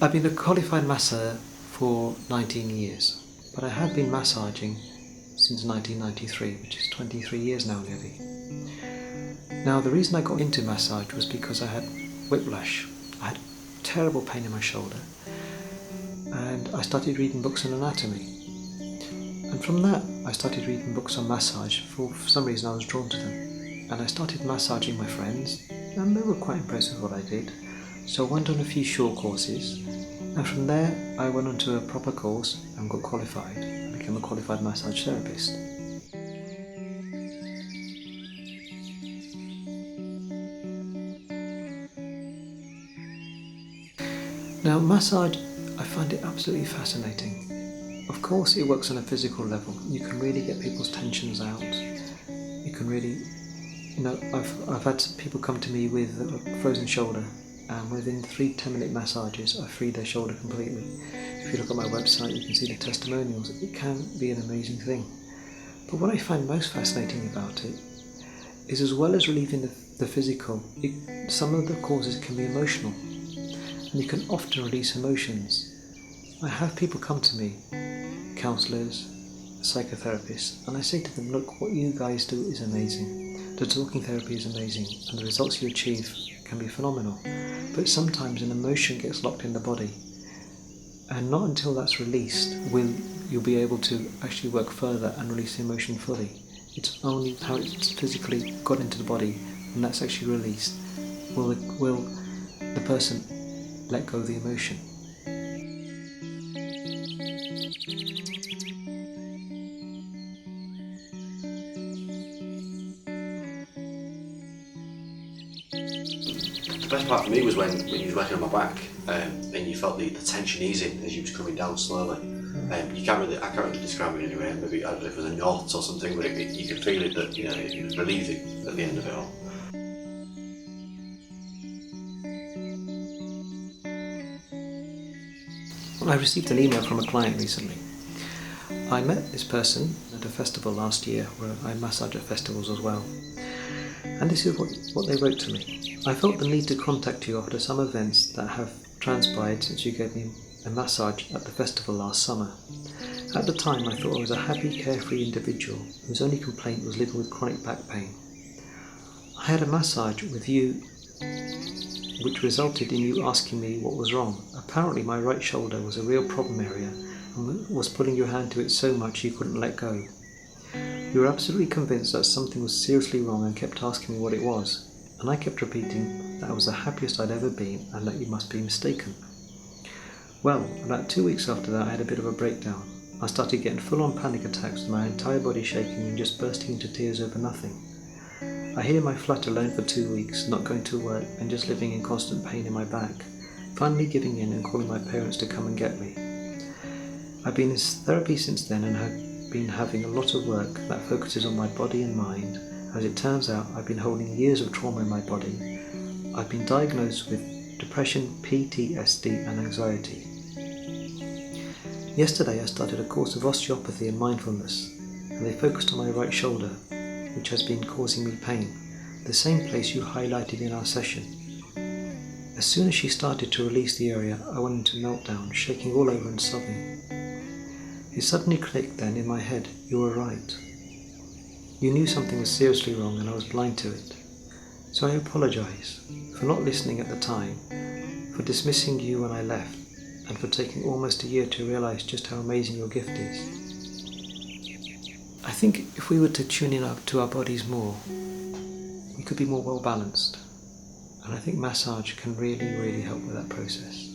I've been a qualified masser for 19 years, but I have been massaging since 1993, which is 23 years now nearly. Now, the reason I got into massage was because I had whiplash. I had terrible pain in my shoulder, and I started reading books on anatomy. And from that, I started reading books on massage. For some reason, I was drawn to them. And I started massaging my friends, and they were quite impressed with what I did. So I went on a few short courses, and from there, I went on to a proper course and got qualified. I became a qualified massage therapist. Now, massage, I find it absolutely fascinating. Of course, it works on a physical level. You can really get people's tensions out. You can really, I've had people come to me with a frozen shoulder, and within 3 10-minute massages, I freed their shoulder completely. If you look at my website, you can see the testimonials. It can be an amazing thing. But what I find most fascinating about it is, as well as relieving the physical, some of the causes can be emotional. And you can often release emotions. I have people come to me, counsellors, psychotherapists, and I say to them, look, what you guys do is amazing. The talking therapy is amazing, and the results you achieve can be phenomenal. But sometimes an emotion gets locked in the body, and not until that's released will you be able to actually work further and release the emotion fully. It's only how it's physically got into the body, and that's actually released, will the person let go of the emotion. The best part for me was when you was working on my back, and you felt the tension easing as you was coming down slowly. I can't really describe it anyway. Maybe I don't know if it was a knot or something, but you could feel it that it was relieving at the end of it all. I received an email from a client recently. I met this person at a festival last year, where I massage at festivals as well. And this is what they wrote to me. I felt the need to contact you after some events that have transpired since you gave me a massage at the festival last summer. At the time, I thought I was a happy, carefree individual whose only complaint was living with chronic back pain. I had a massage with you which resulted in you asking me what was wrong. Apparently my right shoulder was a real problem area and was pulling your hand to it so much you couldn't let go. You were absolutely convinced that something was seriously wrong and kept asking me what it was, and I kept repeating that I was the happiest I'd ever been and that you must be mistaken. Well, about 2 weeks after that I had a bit of a breakdown. I started getting full-on panic attacks with my entire body shaking and just bursting into tears over nothing. I hid in my flat alone for 2 weeks, not going to work and just living in constant pain in my back, finally giving in and calling my parents to come and get me. I've been in therapy since then and have been having a lot of work that focuses on my body and mind. As it turns out, I've been holding years of trauma in my body. I've been diagnosed with depression, PTSD and anxiety. Yesterday I started a course of osteopathy and mindfulness, and they focused on my right shoulder, which has been causing me pain, the same place you highlighted in our session. As soon as she started to release the area, I went into meltdown, shaking all over and sobbing. It suddenly clicked then in my head, you were right. You knew something was seriously wrong and I was blind to it. So I apologise for not listening at the time, for dismissing you when I left, and for taking almost a year to realise just how amazing your gift is. I think if we were to tune in up to our bodies more, we could be more well balanced. And I think massage can really, really help with that process.